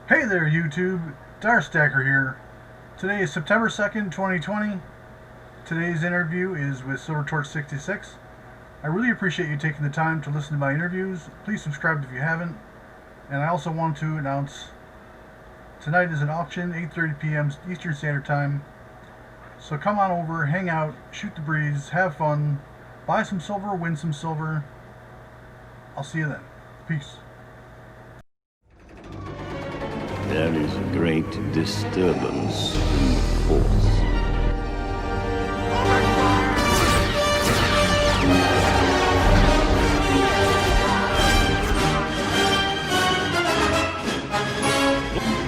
Hey there, YouTube. Darstacker here. Today is September 2nd, 2020. Today's interview is with Silver Torch 66. I really appreciate you taking the time to listen to my interviews. Please subscribe if you haven't. And I also want to announce tonight is an auction, 8:30 p.m. Eastern Standard Time. So come on over, hang out, shoot the breeze, have fun, buy some silver, win some silver. I'll see you then. Peace. There is a great disturbance in the force.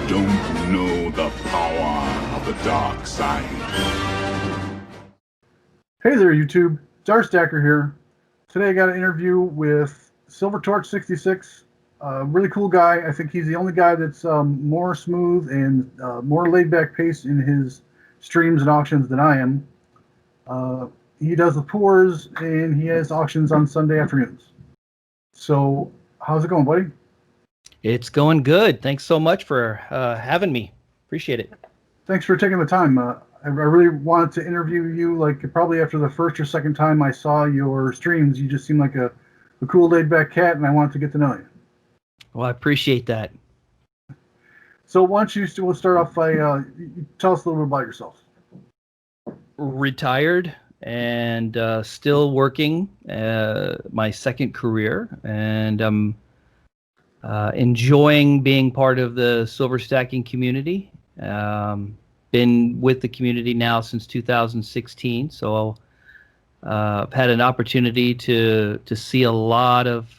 Don't know the power of the dark side. Hey there, YouTube. Darstacker here. Today I got an interview with Silver Torch 66. Really cool guy. I think he's the only guy that's more smooth and more laid back pace in his streams and auctions than I am. He does the pours and he has auctions on Sunday afternoons. So, how's it going, buddy? It's going good. Thanks so much for having me. Appreciate it. Thanks for taking the time. I really wanted to interview you. Like probably after the first or second time I saw your streams, you just seemed like a cool, laid back cat, and I wanted to get to know you. Well, I appreciate that. So why don't you we'll start off by tell us a little bit about yourself. Retired and still working my second career, and I'm enjoying being part of the silver stacking community. Been with the community now since 2016, so I've had an opportunity to see a lot of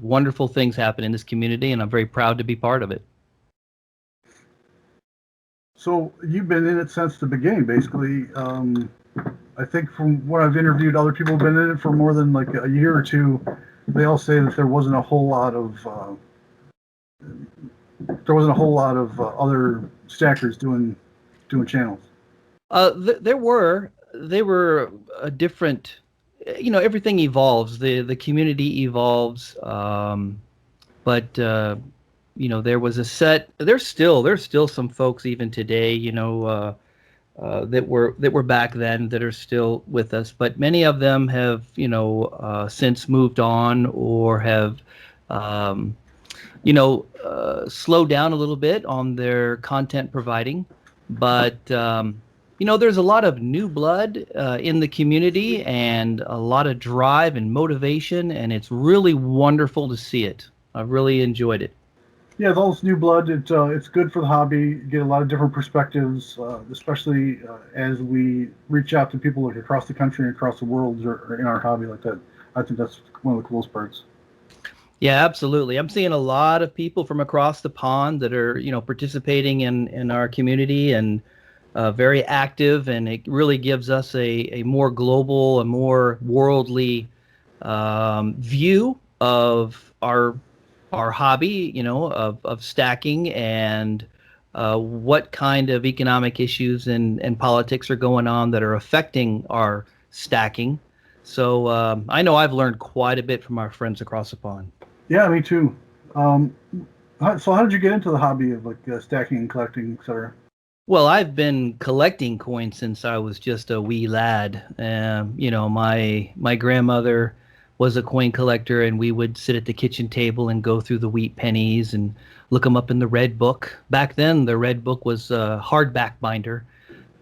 wonderful things happen in this community, and I'm very proud to be part of it. So you've been in it since the beginning, basically. I think from what I've interviewed, other people have been in it for more than like a year or two. They all say that there wasn't a whole lot of other stackers doing channels. They were a different, everything evolves. The community evolves, but there was a set. There's still some folks even today, that were back then that are still with us, but many of them have since moved on or have slowed down a little bit on their content providing. But there's a lot of new blood in the community and a lot of drive and motivation, and it's really wonderful to see it. I've really enjoyed it. Yeah, with all this new blood, it's good for the hobby. Get a lot of different perspectives, especially as we reach out to people like across the country and across the world or in our hobby like that. I think that's one of the coolest parts. Yeah, absolutely. I'm seeing a lot of people from across the pond that are, participating in our community and very active, and it really gives us a more global, a more worldly view of our hobby, of stacking and what kind of economic issues and politics are going on that are affecting our stacking. So I know I've learned quite a bit from our friends across the pond. Yeah, me too. Um, so how did you get into the hobby of like stacking and collecting, etc.? Well, I've been collecting coins since I was just a wee lad. My grandmother was a coin collector, and we would sit at the kitchen table and go through the wheat pennies and look them up in the Red Book. Back then, the Red Book was a hardback binder,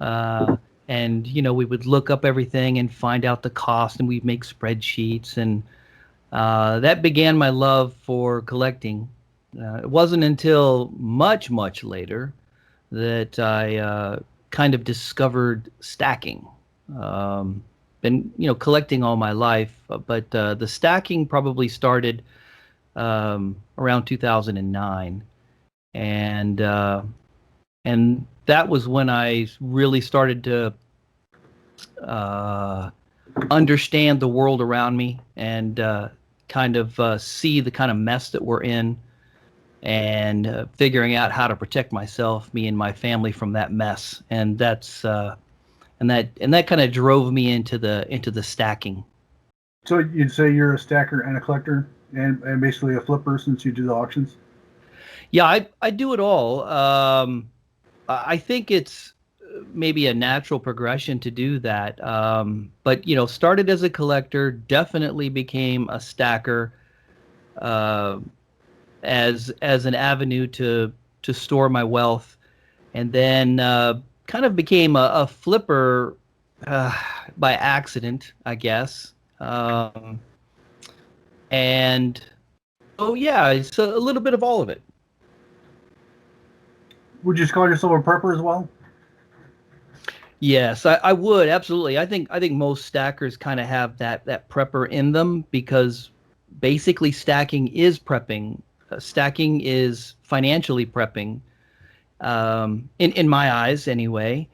and we would look up everything and find out the cost, and we'd make spreadsheets, and that began my love for collecting. It wasn't until much, much later that I kind of discovered stacking. Been collecting all my life, but the stacking probably started around 2009, and that was when I really started to understand the world around me and kind of see the kind of mess that we're in, and figuring out how to protect myself, me and my family from that mess. And that kind of drove me into the stacking. So you'd say you're a stacker and a collector, and basically a flipper since you do the auctions. Yeah, I do it all. I think it's maybe a natural progression to do that. But started as a collector, definitely became a stacker uh, as an avenue to store my wealth, and then kind of became a flipper uh, by accident, I guess. And oh yeah, it's a little bit of all of it. Would you call yourself a prepper as well? Yes, I would absolutely. I think most stackers kind of have that prepper in them because basically stacking is prepping. Stacking is financially prepping. In my eyes, anyway.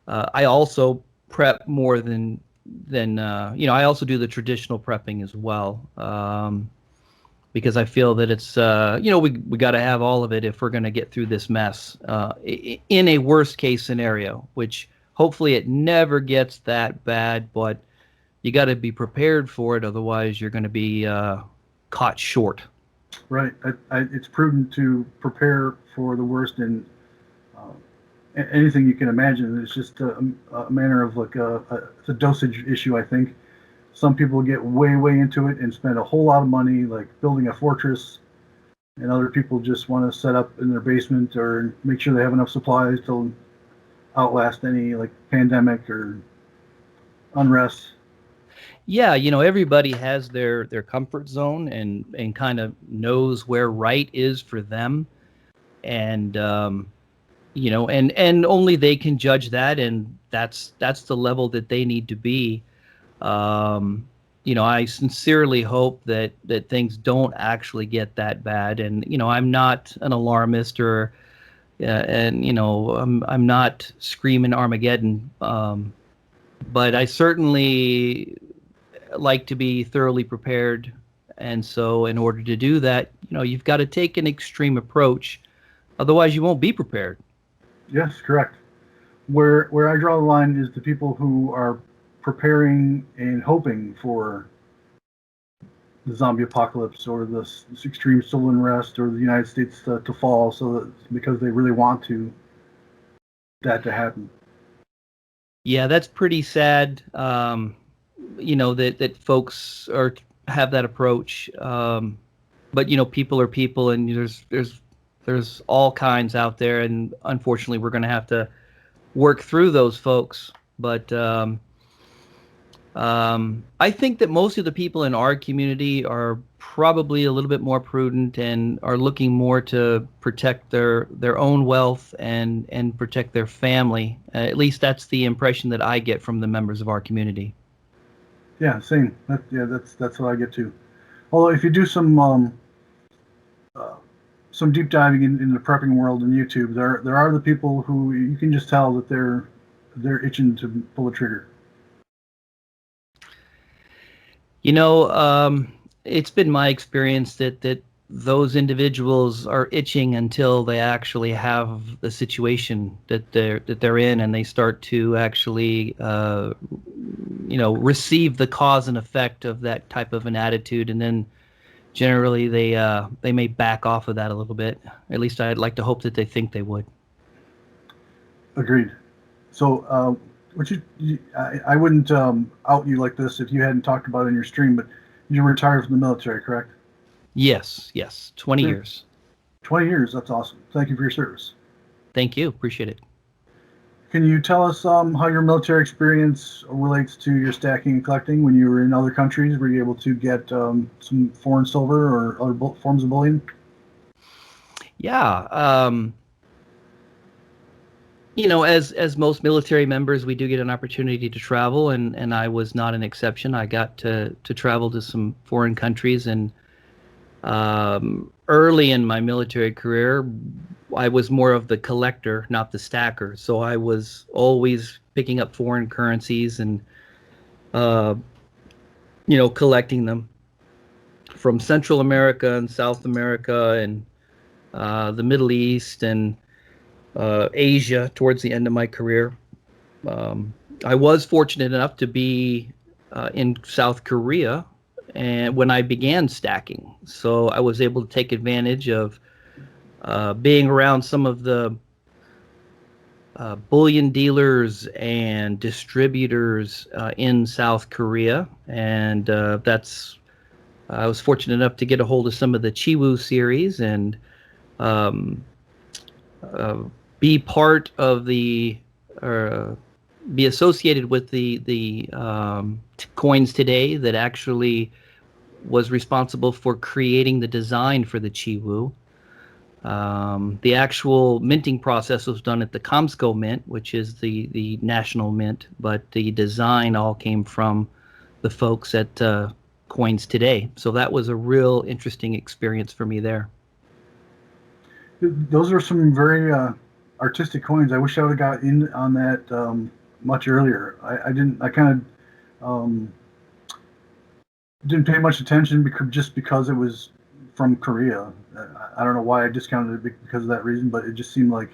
I also prep more than I also do the traditional prepping as well. Because I feel that it's we got to have all of it if we're going to get through this mess in a worst case scenario, which hopefully it never gets that bad, but you got to be prepared for it, otherwise you're going to be caught short. Right. It's prudent to prepare for the worst in anything you can imagine. It's just a manner of like it's a dosage issue, I think. Some people get way into it and spend a whole lot of money, like building a fortress, and other people just want to set up in their basement or make sure they have enough supplies to outlast any like pandemic or unrest. Yeah, everybody has their comfort zone and kind of knows where right is for them, and and only they can judge that, and that's the level that they need to be. Um, I sincerely hope that things don't actually get that bad, and I'm not an alarmist or and I'm not screaming Armageddon, but I certainly like to be thoroughly prepared. And so, in order to do that, you've got to take an extreme approach. Otherwise, you won't be prepared. Yes, correct. Where I draw the line is the people who are preparing and hoping for the zombie apocalypse or this extreme civil unrest or the United States to fall, so that because they really want that to happen. Yeah, that's pretty sad. That folks are have that approach. But people are people, and there's all kinds out there, and unfortunately, we're going to have to work through those folks. But I think that most of the people in our community are probably a little bit more prudent and are looking more to protect their own wealth and protect their family. At least that's the impression that I get from the members of our community. Yeah, same. That's what I get too. Although if you do uh, some deep diving in the prepping world in YouTube, there are the people who you can just tell that they're itching to pull the trigger. You know, it's been my experience that those individuals are itching until they actually have the situation that they're in, and they start to actually receive the cause and effect of that type of an attitude, and then generally they may back off of that a little bit. At least I'd like to hope that they think they would. Agreed. So, I wouldn't out you like this if you hadn't talked about it in your stream, but you retired from the military, correct? Yes, 20 Yeah. years. 20 years. That's awesome. Thank you for your service. Thank you, appreciate it. Can you tell us how your military experience relates to your stacking and collecting when you were in other countries? Were you able to get some foreign silver or other forms of bullion? Yeah. As most military members, we do get an opportunity to travel, and I was not an exception. I got to travel to some foreign countries, and early in my military career, I was more of the collector, not the stacker. So I was always picking up foreign currencies and uh, collecting them from Central America and South America and the Middle East and Asia towards the end of my career. Um, I was fortunate enough to be in South Korea and when I began stacking, so I was able to take advantage of being around some of the bullion dealers and distributors in South Korea, and I was fortunate enough to get a hold of some of the Chiwoo series and um, uh, be part of be associated with the coins today that actually was responsible for creating the design for the Chiwoo. The actual minting process was done at the Comsco Mint, which is the national mint, but the design all came from the folks at Coins Today. So that was a real interesting experience for me there. Those are some very artistic coins. I wish I would have got in on that much earlier. I didn't. I kind of didn't pay much attention because it was from Korea. I don't know why I discounted it because of that reason, but it just seemed like,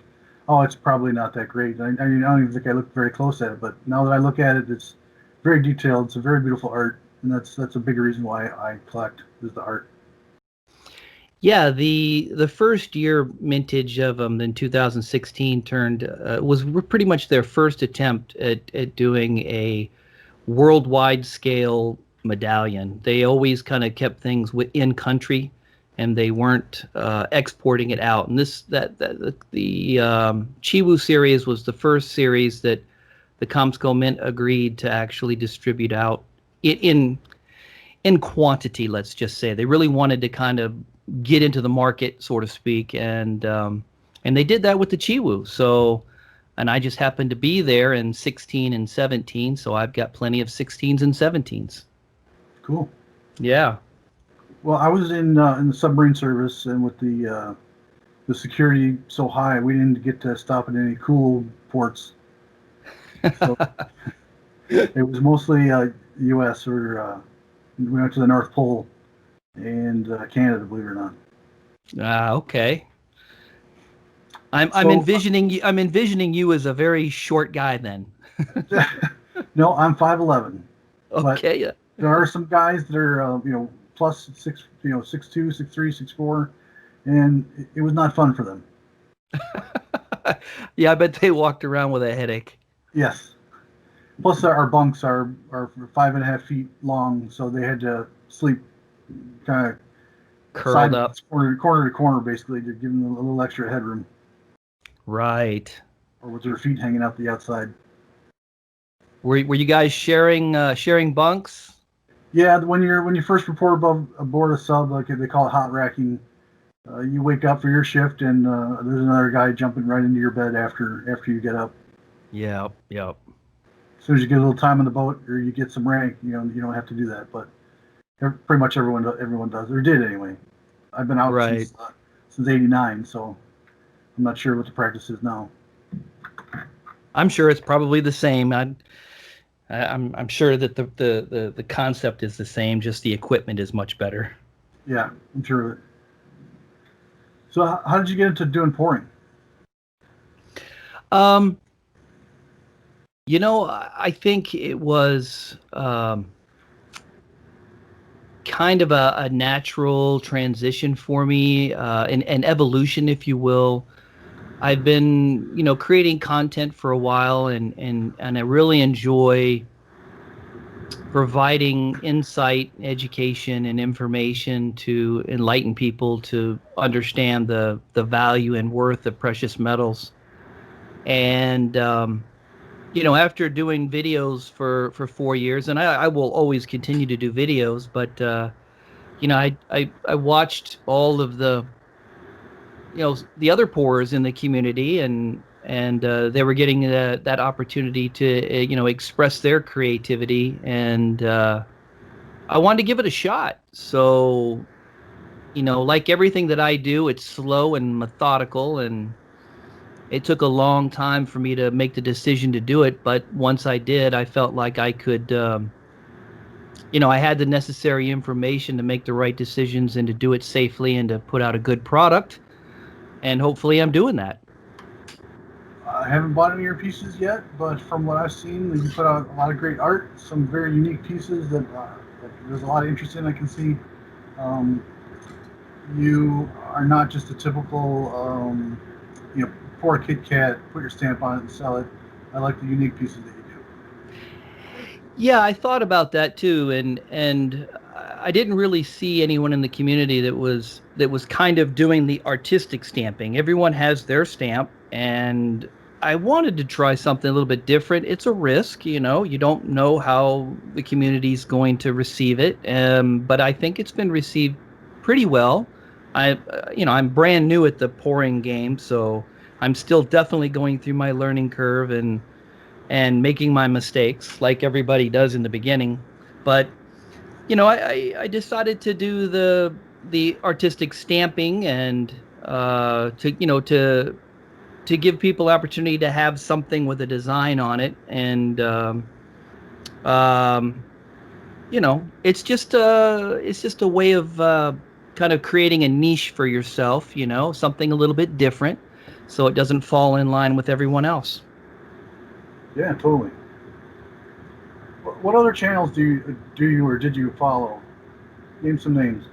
oh, it's probably not that great. I mean, I don't even think I looked very close at it, but now that I look at it, it's very detailed. It's a very beautiful art, and that's a big reason why I collect is the art. Yeah, the first year mintage of them in 2016 was pretty much their first attempt at doing a worldwide scale medallion. They always kind of kept things within country, and they weren't exporting it out. And the Chiwoo series was the first series that the Comsco Mint agreed to actually distribute out in quantity. Let's just say they really wanted to kind of get into the market, so to speak, and they did that with the Chiwoo. So, and I just happened to be there in 16 and 17, so I've got plenty of 16s and 17s. Cool. Yeah. Well, I was in the submarine service, and with the security so high, we didn't get to stop at any cool ports. So it was mostly U.S. or we went to the North Pole and Canada, believe it or not. Okay. I'm envisioning you as a very short guy then. No, I'm 5'11". Okay. Yeah. There are some guys that are plus 6, 6'2", 6'3", 6'4", and it was not fun for them. Yeah, I bet they walked around with a headache. Yes. Plus, our bunks are 5.5 feet long, so they had to sleep kind of curled up, corner to corner, basically, to give them a little extra headroom. Right. Or with their feet hanging out the outside. Were you guys sharing bunks? Yeah, when you first report aboard a sub, like they call it hot racking, you wake up for your shift, and there's another guy jumping right into your bed after you get up. Yep. As soon as you get a little time on the boat, or you get some rank, you don't have to do that. But pretty much everyone does, or did anyway. I've been out since '89, so I'm not sure what the practice is now. I'm sure it's probably the same. I'm sure that the concept is the same. Just the equipment is much better. Yeah, I'm sure of it. So how did you get into doing pouring? I think it was kind of a natural transition for me, an evolution, if you will. I've been, creating content for a while, and I really enjoy providing insight, education, and information to enlighten people to understand the value and worth of precious metals. And after doing videos for 4 years, and I will always continue to do videos, but I watched all of the other pourers in the community, and they were getting that opportunity to express their creativity, and I wanted to give it a shot. So like everything that I do, it's slow and methodical, and it took a long time for me to make the decision to do it, but once I did, I felt like I could I had the necessary information to make the right decisions and to do it safely and to put out a good product. And hopefully I'm doing that. I haven't bought any of your pieces yet, but from what I've seen, you put out a lot of great art, some very unique pieces that there's a lot of interest in. I can see you are not just a typical, you know, pour a Kit Kat, put your stamp on it, and sell it. I like the unique pieces that you do. Yeah, I thought about that too, and I didn't really see anyone in the community that was kind of doing the artistic stamping. Everyone has their stamp, and I wanted to try something a little bit different. It's a risk, you know. You don't know how the community's going to receive it, but I think it's been received pretty well. I'm brand new at the pouring game, so I'm still definitely going through my learning curve and making my mistakes like everybody does in the beginning. But I decided to do the artistic stamping and to give people opportunity to have something with a design on it, and um, it's just a way of kind of creating a niche for yourself, something a little bit different, so it doesn't fall in line with everyone else. Yeah, totally. What other channels do you or did you follow? Name some names.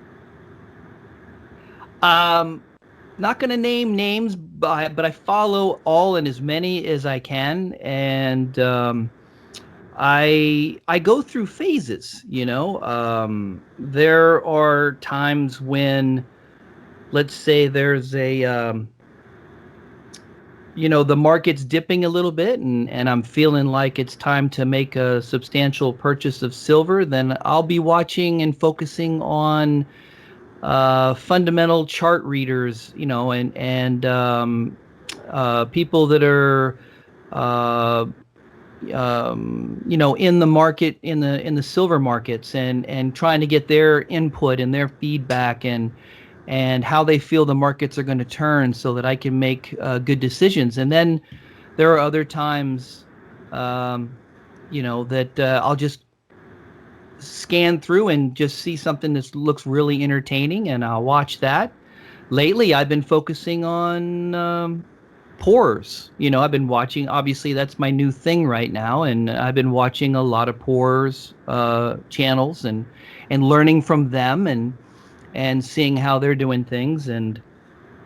Um, Not going to name names, but I follow all and as many as I can, and I go through phases. There are times when, let's say, there's the market's dipping a little bit, and I'm feeling like it's time to make a substantial purchase of silver. Then I'll be watching and focusing on fundamental chart readers, and people that are uh, in the market, in the silver markets, and trying to get their input and their feedback, and how they feel the markets are going to turn, so that I can make good decisions. And then there are other times, that I'll just scan through and just see something that looks really entertaining, and I'll watch that. Lately, I've been focusing on pours. I've been watching. Obviously, that's my new thing right now, and I've been watching a lot of pours channels, and learning from them, and seeing how they're doing things. And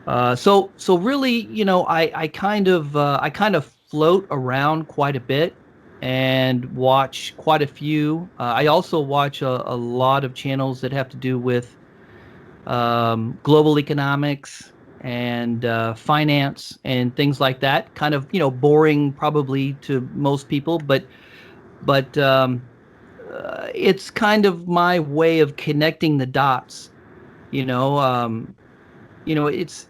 so really, I kind of float around quite a bit and watch quite a few. I also watch a lot of channels that have to do with global economics and finance and things like that. Kind of, boring probably to most people, but it's kind of my way of connecting the dots. You know, it's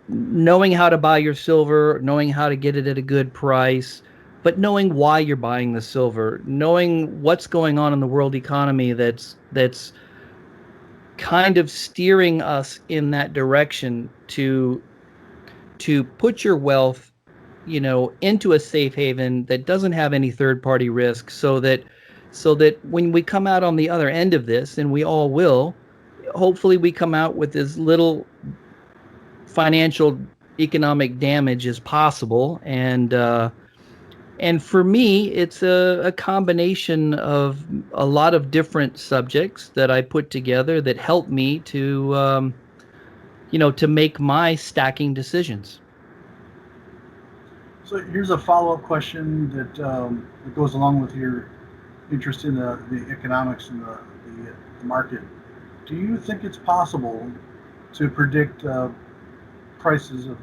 knowing how to buy your silver, knowing how to get it at a good price, but knowing why you're buying the silver, knowing what's going on in the world economy that's kind of steering us in that direction to put your wealth, into a safe haven that doesn't have any third party risk, so that when we come out on the other end of this, and we all will, hopefully we come out with as little financial economic damage as possible. And for me, it's a combination of a lot of different subjects that I put together that help me to make my stacking decisions. So here's a follow-up question that goes along with your interest in the economics and the market. Do you think it's possible to predict prices of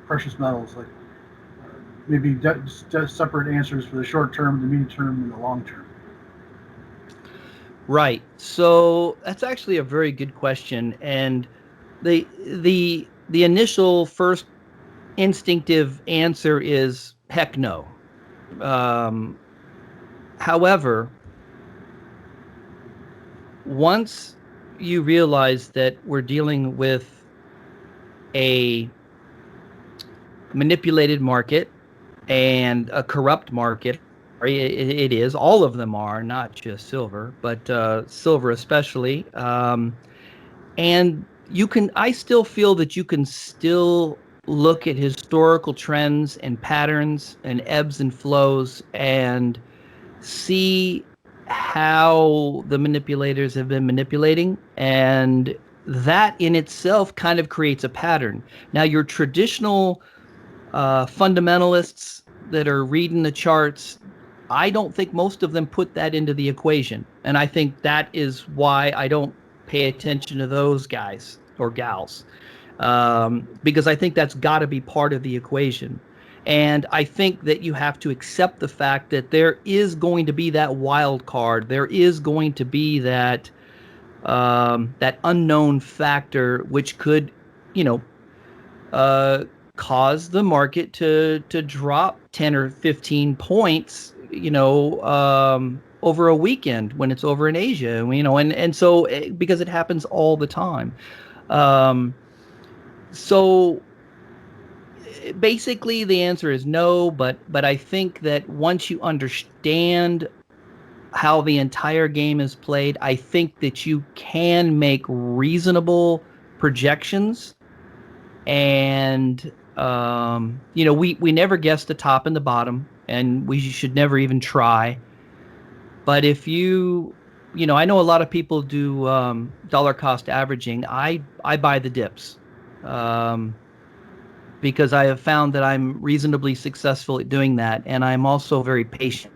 precious metals, like maybe separate answers for the short term, the medium term, and the long term? Right. So that's actually a very good question. And the initial first instinctive answer is heck no. Um, However, once you realize that we're dealing with a manipulated market and a corrupt market, right? It is. All of them are, not just silver, but silver especially. And I still feel that you can still look at historical trends and patterns and ebbs and flows and see how the manipulators have been manipulating, and that in itself kind of creates a pattern. Now, your traditional fundamentalists that are reading the charts, I don't think most of them put that into the equation. And I think that is why I don't pay attention to those guys or gals, because I think that's got to be part of the equation. And I think that you have to accept the fact that there is going to be that wild card. There is going to be that unknown factor, which could, you know, uh, cause the market to drop 10 or 15 points, over a weekend when it's over in Asia, and so because it happens all the time. Um, so basically the answer is no, but I think that once you understand how the entire game is played, I think that you can make reasonable projections. And we never guess the top and the bottom, and we should never even try. But if I know a lot of people do dollar cost averaging. I buy the dips, um, because I have found that I'm reasonably successful at doing that, and I'm also very patient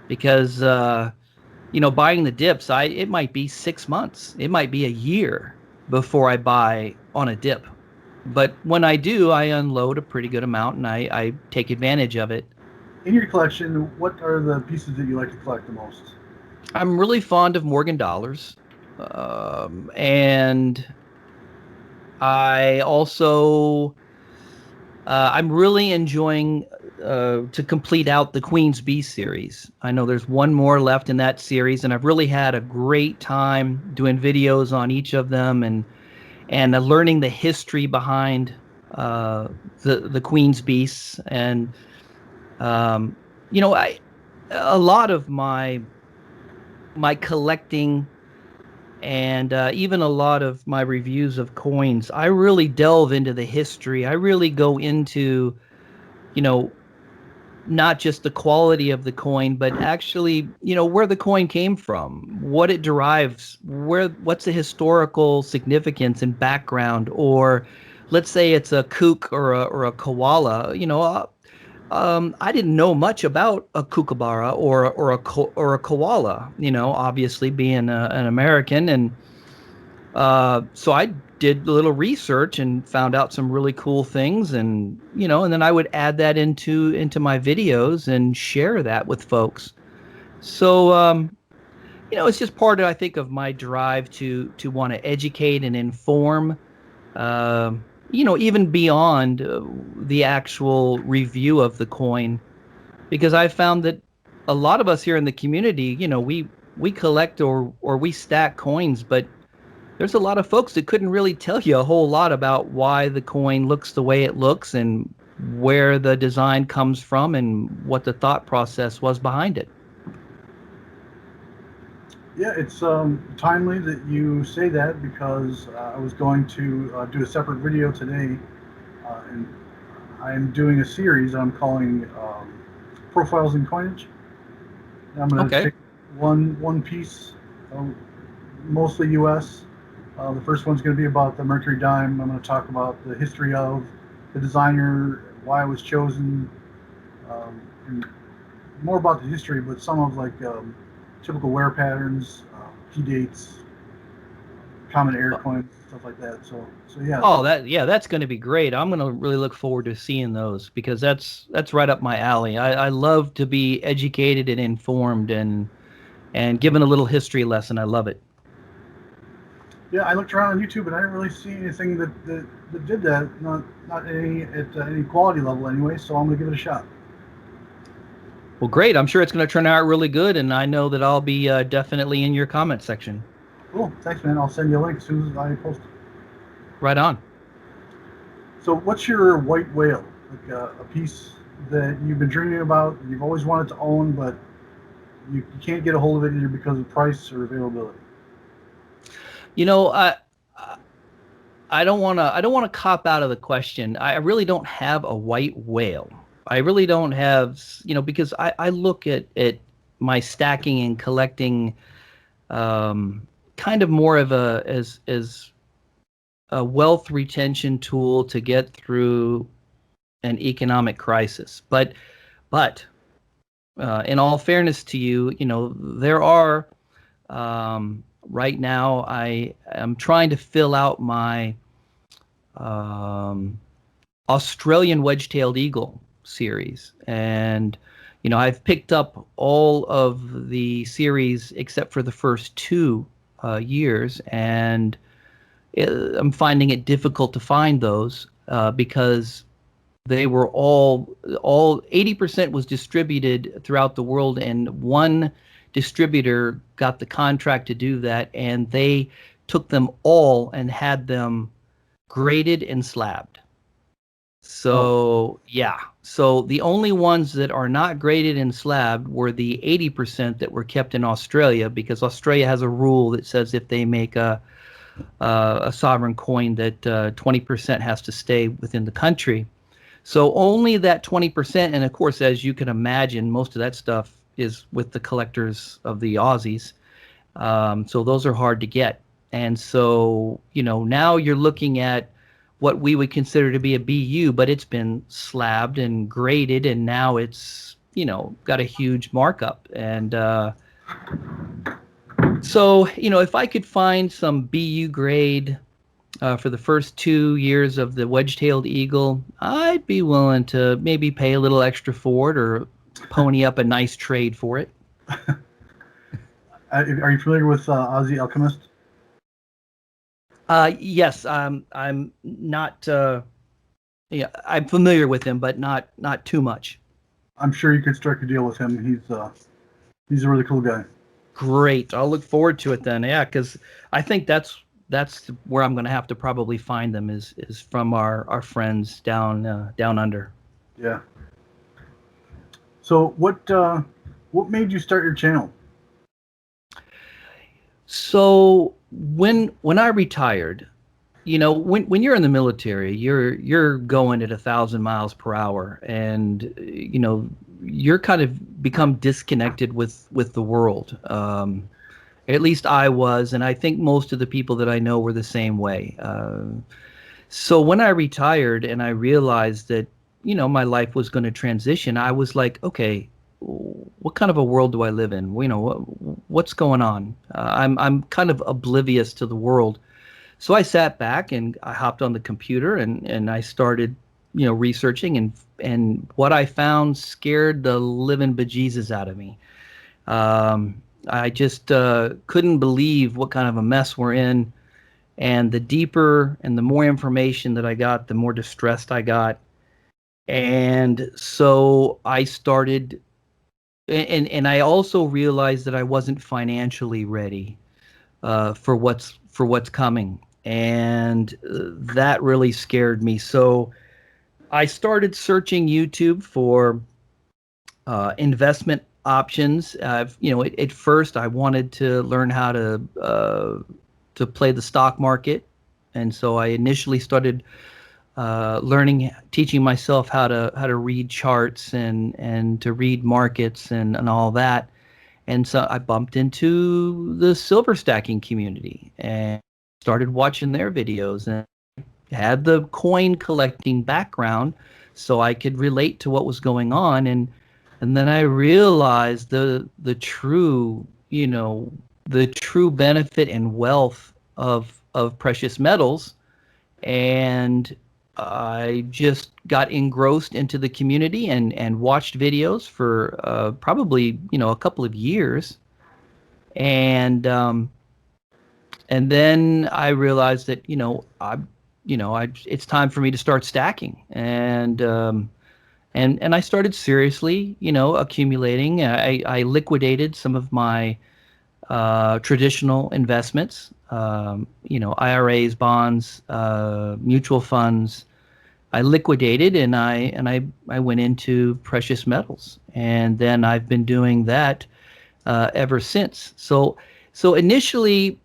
because buying the dips, it might be 6 months, it might be a year before I buy on a dip. But when I do, I unload a pretty good amount and I take advantage of it. In your collection, what are the pieces that you like to collect the most? I'm really fond of Morgan dollars. And I also, I'm really enjoying to complete out the Queen's Beast series. I know there's one more left in that series, and I've really had a great time doing videos on each of them and learning the history behind the Queen's Beasts. And I a lot of my collecting and even a lot of my reviews of coins, I really delve into the history. I really go into, you know, not just the quality of the coin, but actually, where the coin came from, what it derives, what's the historical significance and background, or let's say it's a kook or a koala. I didn't know much about a kookaburra or a koala. Obviously being an American, and so I did a little research and found out some really cool things, and then I would add that into my videos and share that with folks. So it's just part of, I think, of my drive to want to educate and inform. Even beyond the actual review of the coin, because I found that a lot of us here in the community, we collect or we stack coins, but there's a lot of folks that couldn't really tell you a whole lot about why the coin looks the way it looks and where the design comes from and what the thought process was behind it. Yeah, it's timely that you say that because I was going to do a separate video today, and I'm doing a series I'm calling Profiles in Coinage. And I'm going to Okay. take one piece, mostly U.S. The first one's going to be about the Mercury dime. I'm going to talk about the history of the designer, why it was chosen, and more about the history, but some of typical wear patterns, key dates, common air coins, stuff like that. So yeah. Oh, that's going to be great. I'm going to really look forward to seeing those because that's right up my alley. I love to be educated and informed and given a little history lesson. I love it. Yeah, I looked around on YouTube and I didn't really see anything that did that. Not any at any quality level anyway. So I'm gonna give it a shot. Well, great. I'm sure it's going to turn out really good, and I know that I'll be definitely in your comment section. Cool. Thanks, man. I'll send you a link as soon as I post it. Right on. So, what's your white whale? Like a piece that you've been dreaming about, you've always wanted to own, but you can't get a hold of it either because of price or availability. You know, I don't want to cop out of the question. I really don't have a white whale. I really don't have, because I look at my stacking and collecting, kind of more of a as a wealth retention tool to get through an economic crisis. But in all fairness to you, there are right now I am trying to fill out my Australian wedge-tailed eagle series, and I've picked up all of the series except for the first 2 years, and I'm finding it difficult to find those because they were all 80% was distributed throughout the world, and one distributor got the contract to do that, and they took them all and had them graded and slabbed. So yeah, so the only ones that are not graded and slabbed were the 80% that were kept in Australia, because Australia has a rule that says if they make a sovereign coin, that 20% has to stay within the country. So only that 20%, and of course, as you can imagine, most of that stuff is with the collectors of the Aussies. So those are hard to get. And so, now you're looking at what we would consider to be a BU, but it's been slabbed and graded, and now it's, got a huge markup. And so, if I could find some BU grade for the first 2 years of the wedge-tailed eagle, I'd be willing to maybe pay a little extra for it or pony up a nice trade for it. Are you familiar with Aussie Alchemist? Yes, I'm not. Yeah, I'm familiar with him, but not too much. I'm sure you could strike a deal with him. He's a really cool guy. Great, I'll look forward to it then. Yeah, because I think that's where I'm going to have to probably find them is from our friends down under. Yeah. So what made you start your channel? So when I retired, when you're in the military, you're going at 1,000 miles per hour, and you're kind of become disconnected with the world. At least I was, and I think most of the people that I know were the same way. So when I retired and I realized that my life was going to transition, I was like, okay, what kind of a world do I live in? What's going on? I'm kind of oblivious to the world. So I sat back and I hopped on the computer and I started, researching, and what I found scared the living bejesus out of me. I just couldn't believe what kind of a mess we're in. And the deeper and the more information that I got, the more distressed I got. And so I started, and I also realized that I wasn't financially ready for what's coming. And that really scared me. So I started searching YouTube for investment options. At first I wanted to learn how to play the stock market, and so I initially started teaching myself how to read charts and to read markets and all that. And so I bumped into the silver stacking community and started watching their videos, and had the coin collecting background so I could relate to what was going on. And then I realized the true, the true benefit and wealth of precious metals. And I just got engrossed into the community and watched videos for probably, a couple of years. And then I realized that, it's time for me to start stacking. And I started seriously, accumulating. I liquidated some of my traditional investments, IRAs, bonds, mutual funds. I liquidated, and I went into precious metals, and then I've been doing that ever since. So initially,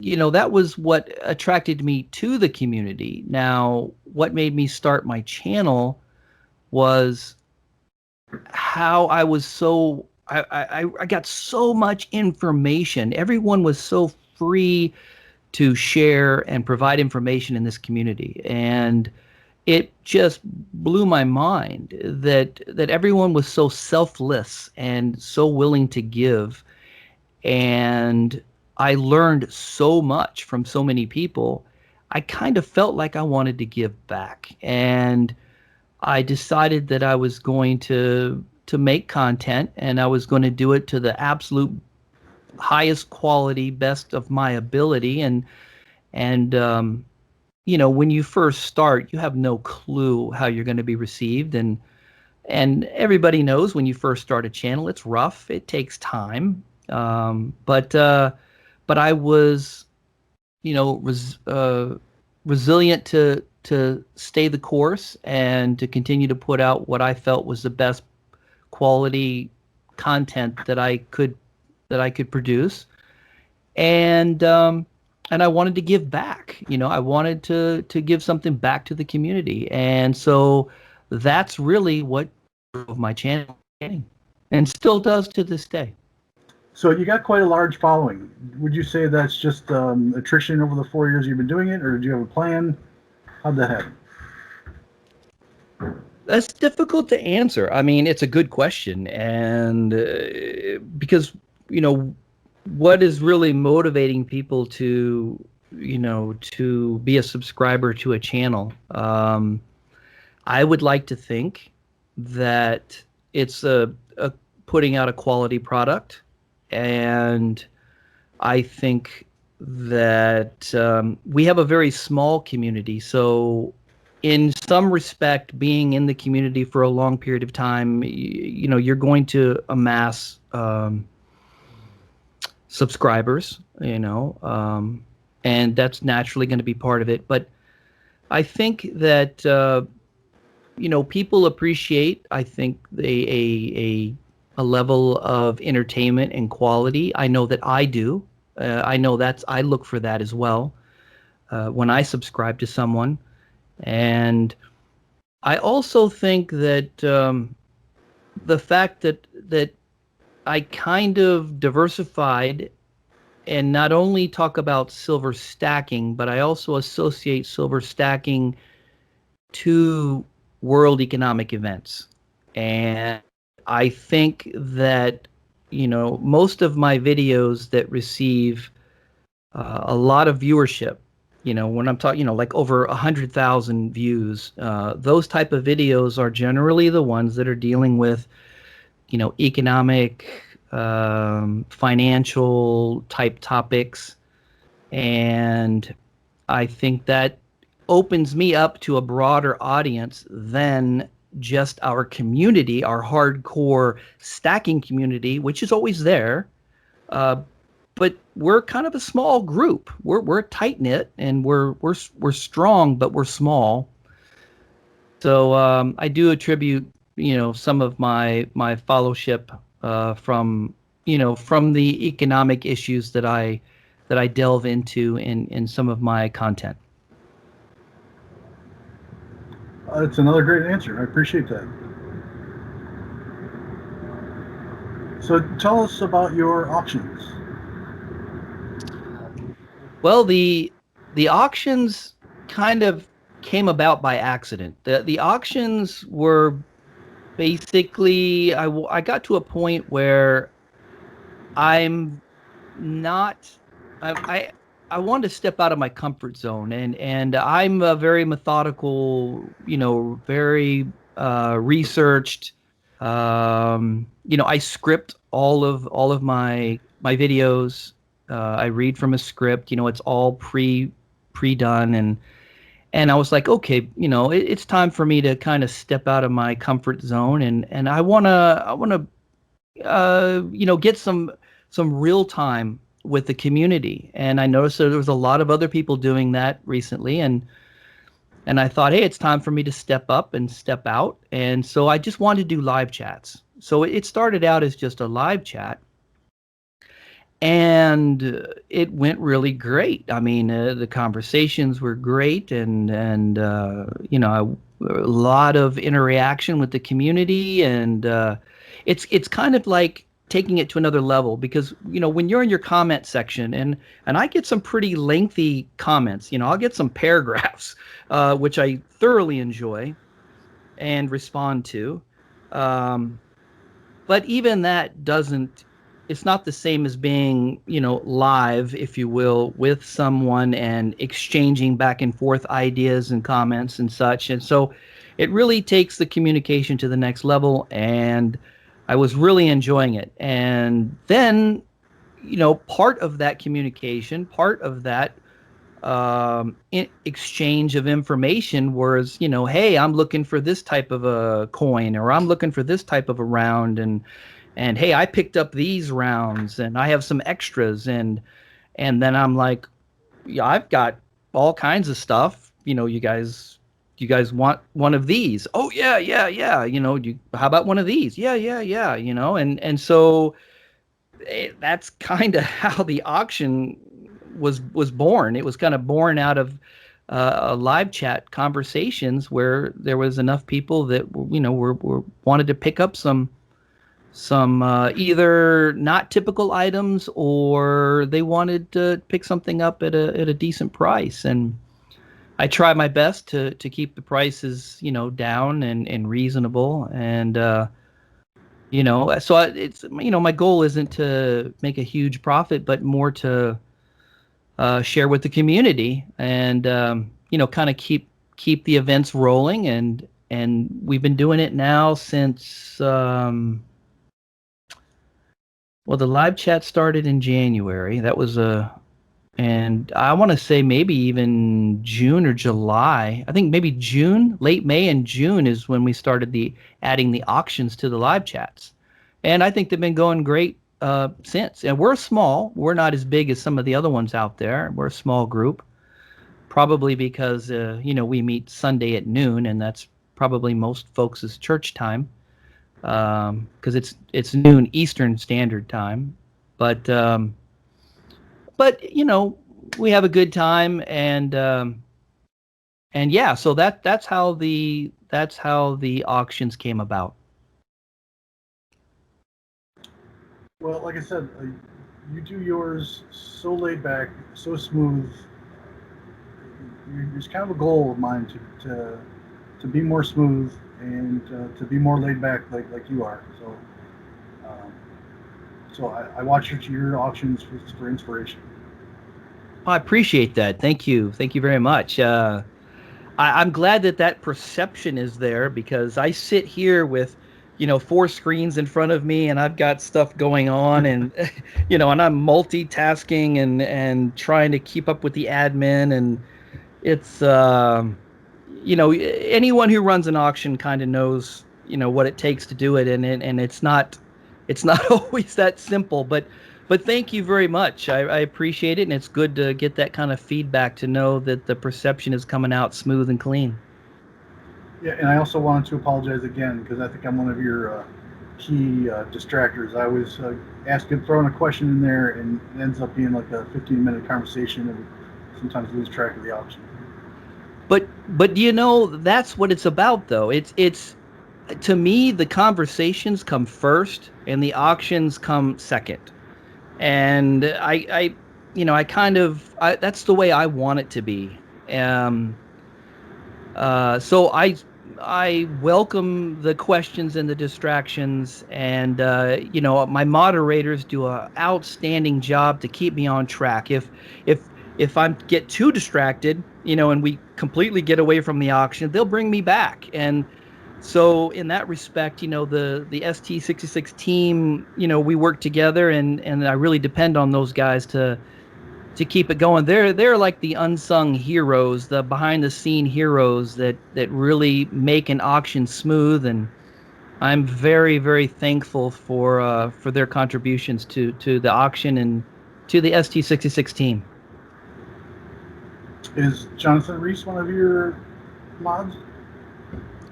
that was what attracted me to the community. Now, what made me start my channel was how I was I got so much information. Everyone was so free to share and provide information in this community. And it just blew my mind that everyone was so selfless and so willing to give. And I learned so much from so many people. I kind of felt like I wanted to give back. And I decided that I was going to make content, and I was going to do it to the absolute highest quality, best of my ability. And when you first start, you have no clue how you're going to be received, and everybody knows when you first start a channel, it's rough, it takes time. But I was, resilient to stay the course and to continue to put out what I felt was the best quality content that I could produce. And I wanted to give back. I wanted to give something back to the community. And so that's really what drove my channel, and still does to this day. So you got quite a large following. Would you say that's just attrition over the 4 years you've been doing it, or did you have a plan? How'd that happen? That's difficult to answer. I mean, it's a good question, and because what is really motivating people to be a subscriber to a channel? I would like to think that it's a putting out a quality product, and I think that we have a very small community. So in some respect, being in the community for a long period of time, you're going to amass subscribers, and that's naturally going to be part of it. But I think that people appreciate, I think, a level of entertainment and quality. I know that I do. I know I look for that as well when I subscribe to someone. And I also think that the fact that I kind of diversified and not only talk about silver stacking, but I also associate silver stacking to world economic events. And I think that, most of my videos that receive a lot of viewership, when I'm talking, like over 100,000 views, those type of videos are generally the ones that are dealing with, economic, financial type topics. And I think that opens me up to a broader audience than just our community, our hardcore stacking community, which is always there. But we're kind of a small group. We're tight knit, and we're strong, but we're small. So I do attribute some of my fellowship from the economic issues that I delve into in some of my content. That's another great answer. I appreciate that. So tell us about your auctions. Well, the auctions kind of came about by accident. The auctions were basically, I got to a point where I'm not, I wanted to step out of my comfort zone, and I'm a very methodical, very researched. I script all of my videos. I read from a script. It's all pre-done, and I was like, okay, it's time for me to kind of step out of my comfort zone, and I wanna get some real time with the community. And I noticed that there was a lot of other people doing that recently, and I thought, hey, it's time for me to step up and step out. And so I just wanted to do live chats. So it started out as just a live chat, and it went really great. I mean, the conversations were great, and a lot of interaction with the community, and it's kind of like taking it to another level, because when you're in your comment section, and I get some pretty lengthy comments. I'll get some paragraphs, which I thoroughly enjoy and respond to. But even that doesn't, it's not the same as being, live, if you will, with someone and exchanging back and forth ideas and comments and such. And so it really takes the communication to the next level. And I was really enjoying it. And then, part of that communication, part of that exchange of information was, hey, I'm looking for this type of a coin, or I'm looking for this type of a round, and hey, I picked up these rounds and I have some extras, and then I'm like, yeah, I've got all kinds of stuff. You guys want one of these? Oh yeah, yeah, yeah. How about one of these? Yeah, yeah, yeah. And so that's kind of how the auction was born. It was kind of born out of a live chat conversations where there was enough people that were wanted to pick up some either not typical items, or they wanted to pick something up at a decent price. And I try my best to keep the prices down and reasonable. And so it's my goal isn't to make a huge profit, but more to share with the community, and kind of keep the events rolling. And we've been doing it now since well, the live chat started in January. That was and I want to say maybe even June or July. I think maybe June, late May and June is when we started adding the auctions to the live chats. And I think they've been going great since. And we're small. We're not as big as some of the other ones out there. We're a small group, probably because we meet Sunday at noon, and that's probably most folks' church time, because it's noon Eastern Standard Time. But we have a good time, and yeah, so that's how the auctions came about. Well, like I said, you do yours so laid back, so smooth. It's kind of a goal of mine to be more smooth and to be more laid back, like you are. Um, so I watch your auctions for inspiration. I appreciate that. Thank you very much. I'm glad that perception is there, because I sit here with 4 screens in front of me, and I've got stuff going on, and and I'm multitasking and trying to keep up with the admin. And it's anyone who runs an auction kind of knows what it takes to do it, and it's not always that simple. But thank you very much. I appreciate it, and it's good to get that kind of feedback, to know that the perception is coming out smooth and clean. Yeah, and I also wanted to apologize again, because I think I'm one of your key distractors. I always throwing a question in there, and it ends up being like a 15-minute conversation, and sometimes lose track of the auction. But that's what it's about, though. It's to me, the conversations come first and the auctions come second. And I that's the way I want it to be. So I welcome the questions and the distractions, and my moderators do an outstanding job to keep me on track. If I get too distracted, and we completely get away from the auction, they'll bring me back. And so in that respect, the ST66 team, we work together, and I really depend on those guys to keep it going. They're like the unsung heroes, the behind the scene heroes that really make an auction smooth. And I'm very, very thankful for their contributions to the auction and to the ST66 team. Is Jonathan Reese one of your mods?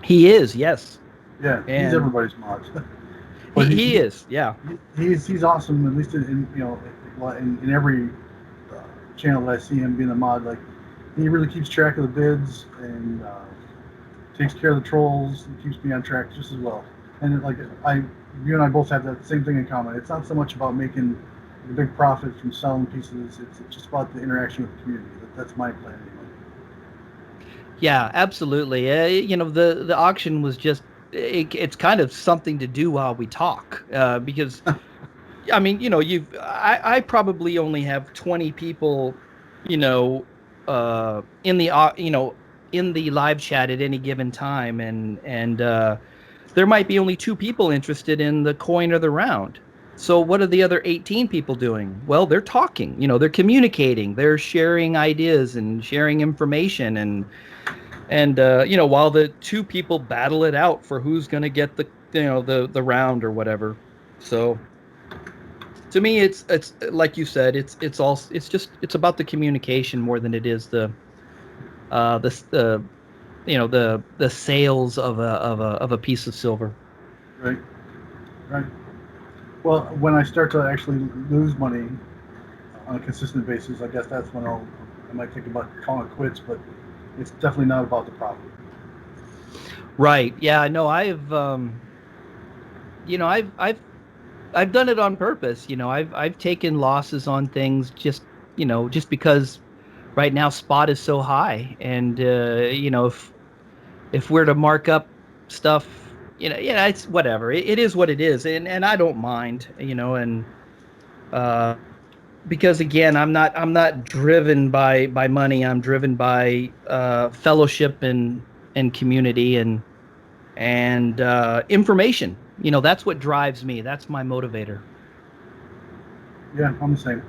He is, yes. Yeah, and he's everybody's mod. he is, yeah. He's awesome, at least in every channel that I see him being a mod. Like, he really keeps track of the bids, and takes care of the trolls, and keeps me on track just as well. And like you and I both have that same thing in common. It's not so much about making a big profit from selling pieces. It's just about the interaction with the community. That's my plan anyway. Yeah, absolutely. The auction was just it's kind of something to do while we talk, because I mean, I probably only have 20 people, you know, in the in the live chat at any given time, and there might be only two people interested in the coin or the round. So what are the other 18 people doing? Well, they're talking, they're communicating, they're sharing ideas and sharing information, and while the two people battle it out for who's going to get the round or whatever. So to me, it's like you said, it's about the communication more than it is the sales of a piece of silver. Right, right. Well, when I start to actually lose money on a consistent basis, I guess that's when I might think about calling it quits. But it's definitely not about the profit. Right. Yeah. No, I've done it on purpose. I've taken losses on things just because right now spot is so high, and if we're to mark up stuff, it's whatever. It is what it is, and I don't mind, and uh, because again, I'm not driven by money. I'm driven by fellowship and community and information. That's what drives me. That's my motivator. Yeah, I'm the same.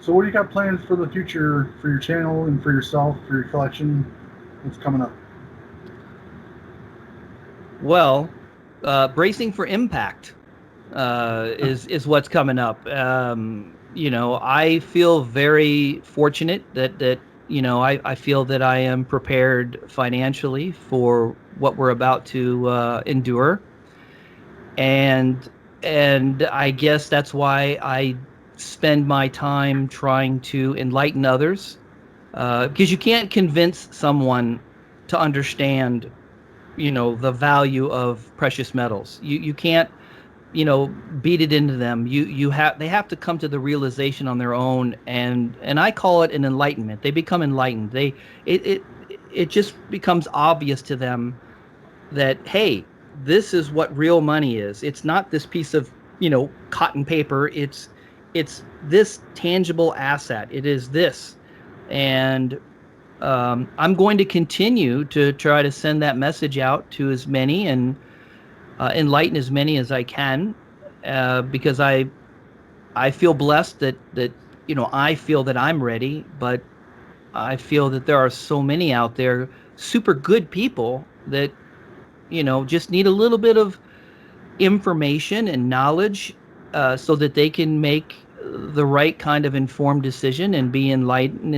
So, what do you got planned for the future for your channel and for yourself, for your collection? What's coming up? Well, bracing for impact is what's coming up. I feel very fortunate that I feel that I am prepared financially for what we're about to endure, and and I guess that's why I spend my time trying to enlighten others, because you can't convince someone to understand the value of precious metals. You can't beat it into them. They have to come to the realization on their own, and I call it an enlightenment. They become enlightened. It just becomes obvious to them that, hey, this is what real money is. It's not this piece of cotton paper. It's this tangible asset. It is this. And I'm going to continue to try to send that message out to as many and enlighten as many as I can, because I feel blessed that I feel that I'm ready, but I feel that there are so many out there, super good people that just need a little bit of information and knowledge, so that they can make the right kind of informed decision and be enlightened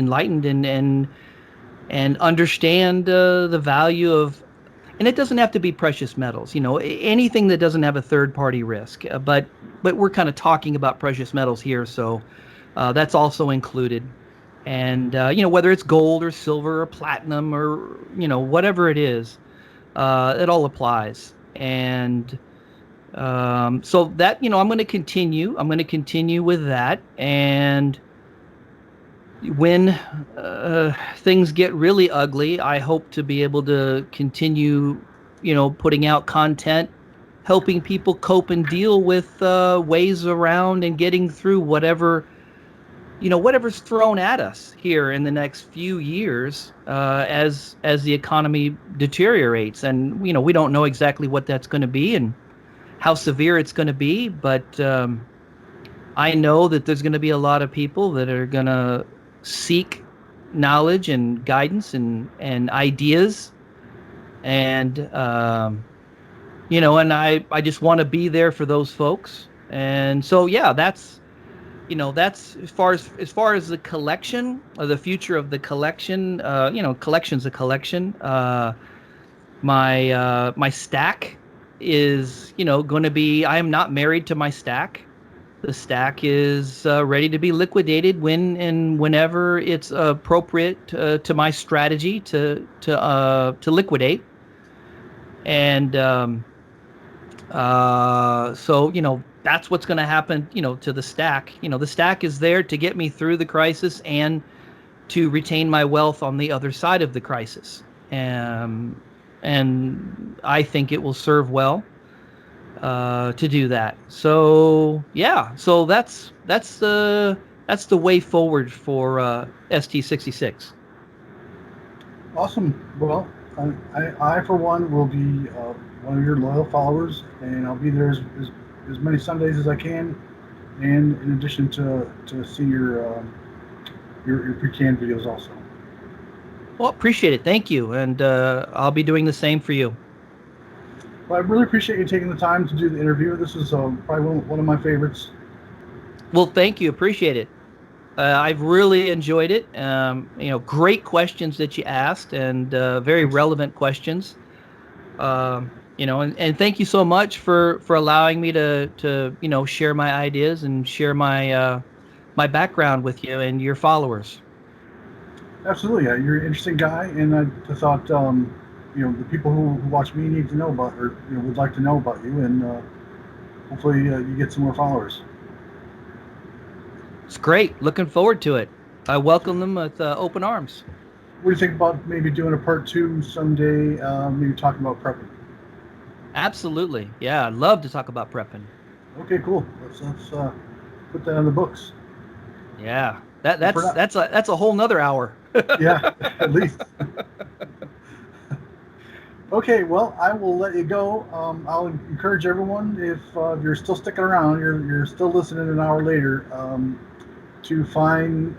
and understand the value of. And it doesn't have to be precious metals, anything that doesn't have a third party risk. But we're kind of talking about precious metals here, so that's also included. And whether it's gold or silver or platinum or whatever it is, it all applies. And so that I'm going to continue. I'm going to continue with that. And when things get really ugly, I hope to be able to continue, putting out content, helping people cope and deal with ways around and getting through whatever's thrown at us here in the next few years, as the economy deteriorates. And we don't know exactly what that's going to be and how severe it's going to be, but I know that there's going to be a lot of people that are going to seek knowledge and guidance and ideas, and and I just want to be there for those folks. And so yeah, that's as far as the collection, or the future of the collection. Collection's a collection. My stack is going to be. I am not married to my stack. The stack is ready to be liquidated when and whenever it's appropriate to my strategy to liquidate. And So, that's what's going to happen, to the stack. The stack is there to get me through the crisis and to retain my wealth on the other side of the crisis. And I think it will serve well to do that. So yeah, so that's the way forward for ST66. Awesome. Well, I for one will be one of your loyal followers, and I'll be there as many Sundays as I can. And in addition to see your pre-canned videos also. Well, appreciate it. Thank you, and I'll be doing the same for you. Well, I really appreciate you taking the time to do the interview. This is probably one of my favorites. Well, thank you. Appreciate it. I've really enjoyed it. Great questions that you asked, and very relevant questions. And thank you so much for allowing me to share my ideas and share my background with you and your followers. Absolutely, yeah, you're an interesting guy, and I thought the people who watch me need to know about, or would like to know about you, and hopefully you get some more followers. It's great. Looking forward to it. I welcome them with open arms. What do you think about maybe doing a part two someday? Maybe talking about prepping. Absolutely. Yeah, I'd love to talk about prepping. Okay, cool. Let's put that on the books. Yeah, that's a whole nother hour. Yeah, at least. Okay, well, I will let you go. I'll encourage everyone, if you're still sticking around, you're still listening an hour later, to find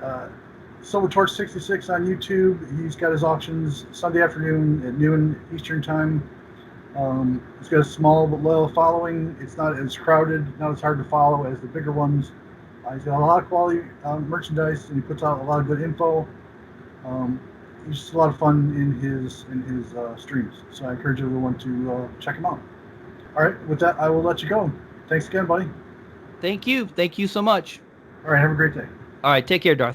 Silver Torch 66 on YouTube. He's got his auctions Sunday afternoon at noon Eastern time. He's got a small but loyal following. It's not as crowded, not as hard to follow as the bigger ones. He's got a lot of quality merchandise, and he puts out a lot of good info. He's just a lot of fun in his streams. So I encourage everyone to check him out. All right, with that, I will let you go. Thanks again, buddy. Thank you. Thank you so much. All right, have a great day. All right, take care, Darth.